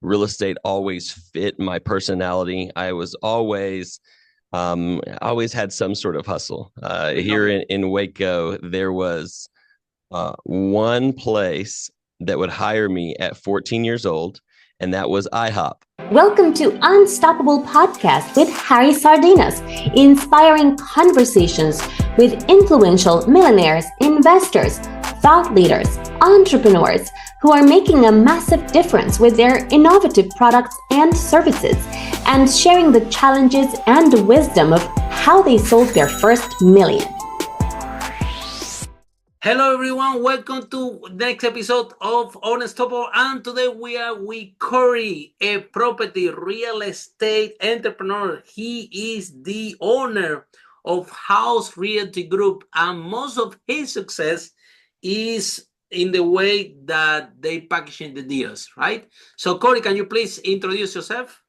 real estate always fit my personality. I was always had some sort of hustle. I love Here it. in Waco, there was one place that would hire me at 14 years old, and that was IHOP. Welcome to Unstoppable Podcast with Harry Sardinas, inspiring conversations with influential millionaires, investors, thought leaders, entrepreneurs who are making a massive difference with their innovative products and services, and sharing the challenges and wisdom of how they sold their first million. Hello, everyone. Welcome to next episode of Unstoppable. And today we are with Corey, a property real estate entrepreneur. He is the owner of House Realty Group, and most of his success is in the way that they packaging the deals, right? So, Corey, can you please introduce yourself?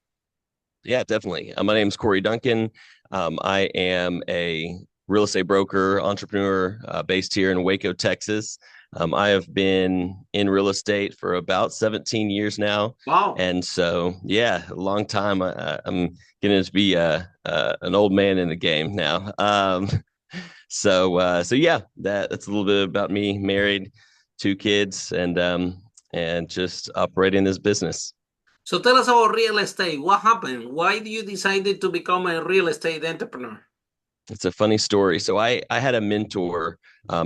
Yeah, definitely. My name is Corey Duncan. I am a real estate broker, entrepreneur based here in Waco, Texas. I have been in real estate for about 17 years now. Wow. And so, yeah, a long time. I'm getting to be an old man in the game now. So yeah, that's a little bit about me. Married, two kids, and just operating this business. So tell us about real estate. What happened? Why do you decided to become a real estate entrepreneur? It's a funny story. So I had a mentor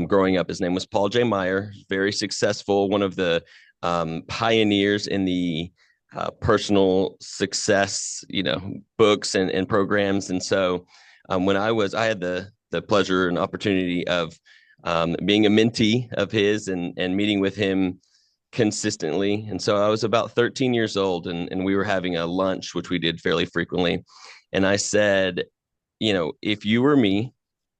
growing up. His name was Paul J. Meyer, very successful, one of the pioneers in the personal success, books and programs. And so I had the pleasure and opportunity of being a mentee of his and meeting with him consistently. And so I was about 13 years old, and we were having a lunch, which we did fairly frequently. And I said, if you were me,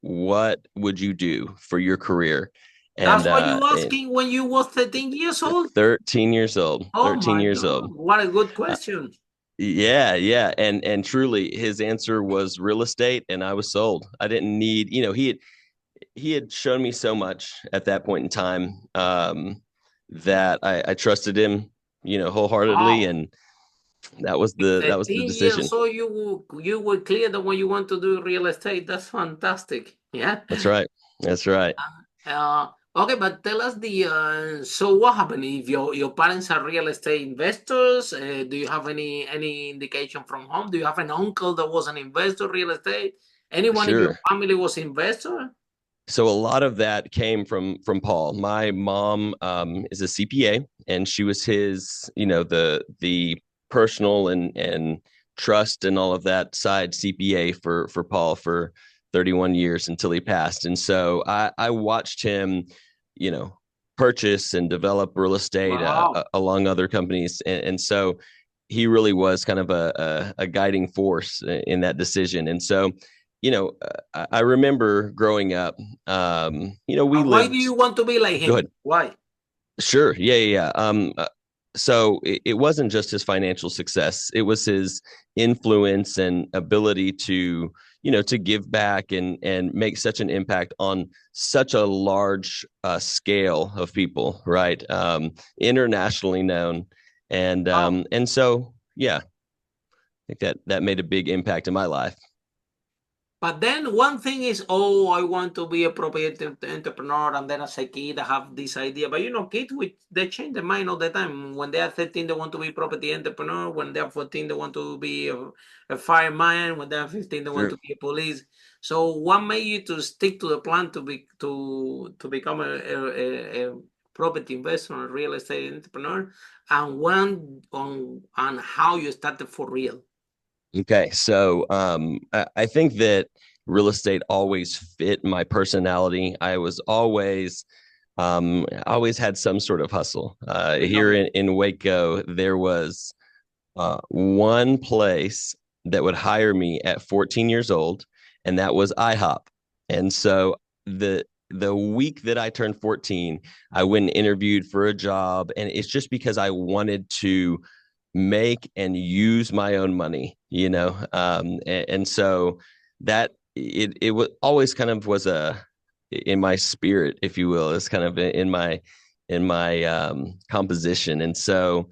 what would you do for your career? That's And what you asking when you was 13 years old? 13 years old, Oh 13 my years God, old. what a good Uh, question. yeah. And truly his answer was real estate, and I was sold. I didn't need, he had shown me so much at that point in time, that I trusted him, wholeheartedly, Wow. and that was the 13 decision. years old, you were clear that when you want to do real estate. That's fantastic. Yeah. That's right. That's right. Okay, but tell us so what happened if your parents are real estate investors? Do you have any indication from home? Do you have an uncle that was an investor real estate? Anyone in your Sure. family was investor? So a lot of that came from Paul. My mom is a CPA, and she was his, the personal and trust and all of that side CPA for Paul for 31 years until he passed. And so I watched him, you know, purchase and develop real estate Wow. along other companies, and so he really was kind of a guiding force in that decision. And so I remember growing up, we And why do lived. you want to be like Go ahead. him? Why? Sure. Yeah. So it wasn't just his financial success; it was his influence and ability to give back and make such an impact on such a large scale of people, right? Internationally known, and Oh. um, and so yeah, I think that made a big impact in my life. But then one thing is, oh, I want to be a property entrepreneur, and then as a kid, I have this idea. But kids, they change their mind all the time. When they are 13, they want to be property entrepreneur. When they are 14, they want to be a fireman. When they are 15, they want Sure. to be a police. So, what made you to stick to the plan to become a property investor and real estate entrepreneur, and when on and how you started for real? Okay, so I think that real estate always fit my personality. I always had some sort of hustle. I love Here it. in Waco, there was one place that would hire me at 14 years old, and that was IHOP. And so the week that I turned 14, I went and interviewed for a job, and it's just because I wanted to make and use my own money, and so that it was always kind of was a in my spirit, if you will. It's kind of in my composition. And so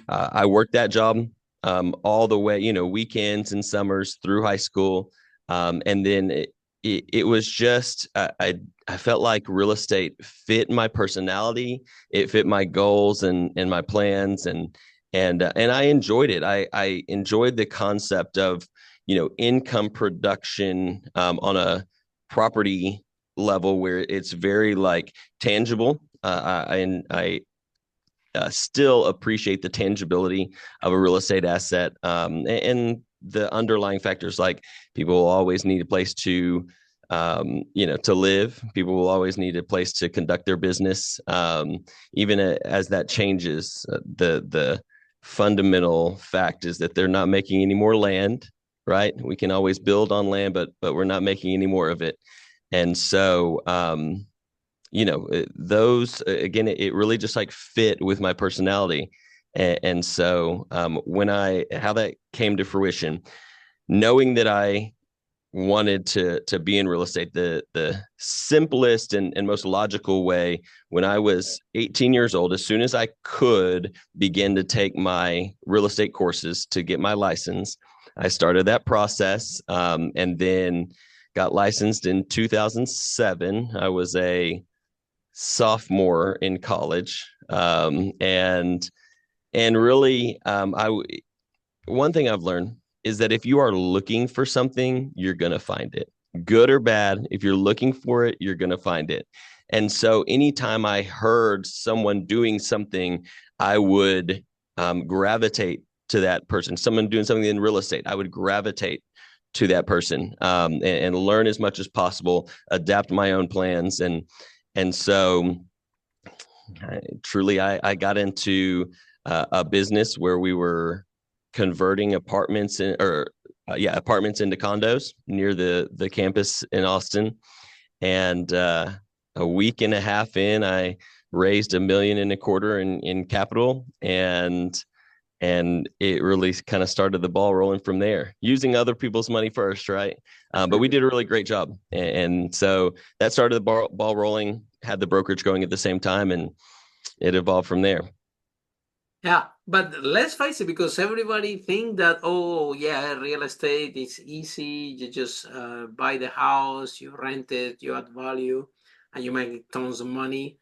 I worked that job all the way, weekends and summers through high school. And then it was just, I felt like real estate fit my personality. It fit my goals and my plans. And I enjoyed it. I enjoyed the concept of, income production on a property level where it's very like tangible. I still appreciate the tangibility of a real estate asset, and the underlying factors like people will always need a place to to live. People will always need a place to conduct their business. Even as that changes, the fundamental fact is that they're not making any more land. Right? We can always build on land, but we're not making any more of it. And so, those again, it really just like fit with my personality. And so how that came to fruition, knowing that I wanted to be in real estate, the simplest and most logical way, when I was 18 years old, as soon as I could begin to take my real estate courses to get my license, I started that process, and then got licensed in 2007. I was a sophomore in college, and really, one thing I've learned is that if you are looking for something, you're going to find it, good or bad. If you're looking for it, you're going to find it. And so anytime I heard someone doing something, I would gravitate to that person. Someone doing something in real estate, I would gravitate to that person, and learn as much as possible, adapt my own plans. And so I got into a business where we were converting apartments apartments into condos near the campus in Austin. And a week and a half in, I raised $1.25 million in capital, and it really kind of started the ball rolling from there, using other people's money first, right? But we did a really great job, and so that started the ball rolling. Had the brokerage going at the same time, and it evolved from there. Yeah, but let's face it, because everybody think that, oh yeah, real estate is easy. You just buy the house, you rent it, you add value, and you make tons of money.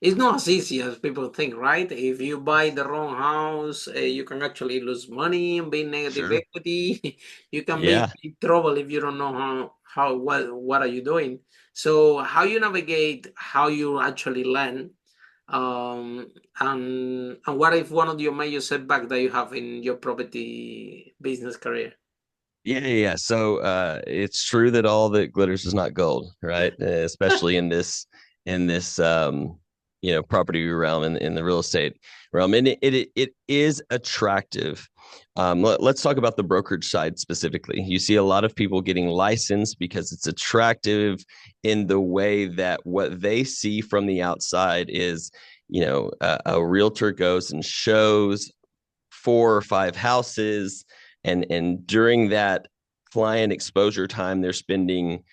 It's not as easy as people think, right? If you buy the wrong house, you can actually lose money and be negative Sure. equity. You can be Yeah. in trouble if you don't know what are you doing. So how you navigate, how you actually learn, and what if one of your major setback that you have in your property business career? Yeah. So it's true that all that glitters is not gold, right? Especially in this property realm, in the real estate realm, and it is attractive. Let's talk about the brokerage side specifically. You see a lot of people getting licensed because it's attractive in the way that what they see from the outside is, a realtor goes and shows 4 or 5 houses, and during that client exposure time, they're spending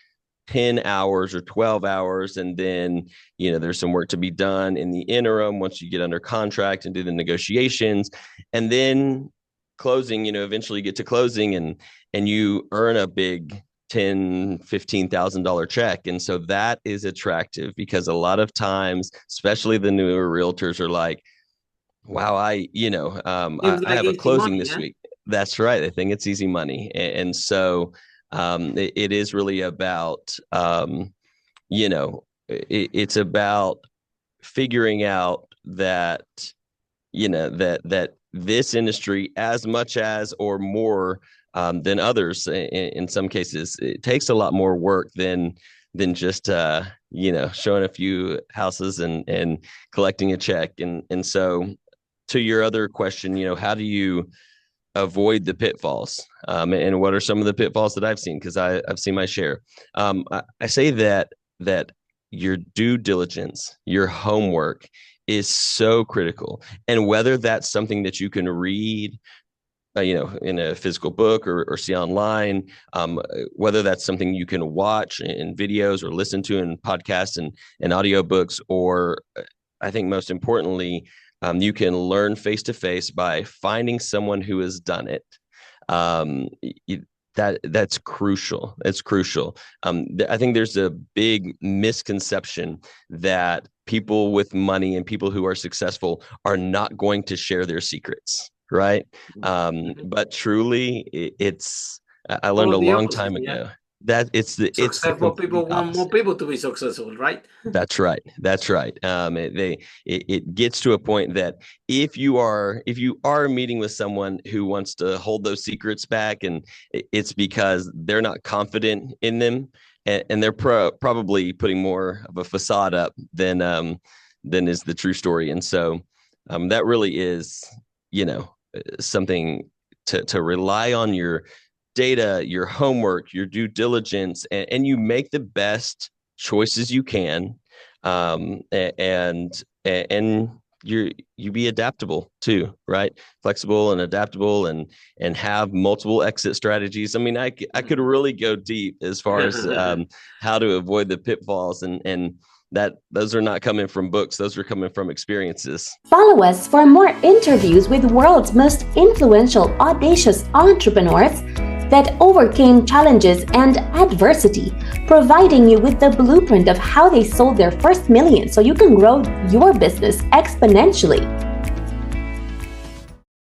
10 hours or 12 hours. And then, there's some work to be done in the interim once you get under contract and do the negotiations. And then closing, eventually you get to closing, and you earn a big $10,000-$15,000 check. And so that is attractive, because a lot of times, especially the newer realtors, are like, wow, I have a closing this week. That's right. I think it's easy money. And so it is really about, it's about figuring out that, that this industry, as much as or more than others, in some cases, it takes a lot more work than just, showing a few houses and collecting a check. And so to your other question, how do you avoid the pitfalls, and what are some of the pitfalls that I've seen? Because I've seen my share. I say that your due diligence, your homework, is so critical, and whether that's something that you can read, in a physical book or see online, whether that's something you can watch in videos or listen to in podcasts and audiobooks, or I think most importantly, You can learn face to face by finding someone who has done it. That's crucial. It's crucial. I think there's a big misconception that people with money and people who are successful are not going to share their secrets, right? But truly, I learned a long time ago that it's the successful people want opposite. more people to be successful, right? That's right. It gets to a point that if you are meeting with someone who wants to hold those secrets back, and it's because they're not confident in them, and they're probably putting more of a facade up than is the true story. And so that really is, something to rely on your data, your homework, your due diligence, and you make the best choices you can, and you be adaptable too, right? Flexible and adaptable, and have multiple exit strategies. I mean, I could really go deep as far as how to avoid the pitfalls, and that those are not coming from books; those are coming from experiences. Follow us for more interviews with world's most influential, audacious entrepreneurs that overcame challenges and adversity, providing you with the blueprint of how they sold their first million so you can grow your business exponentially.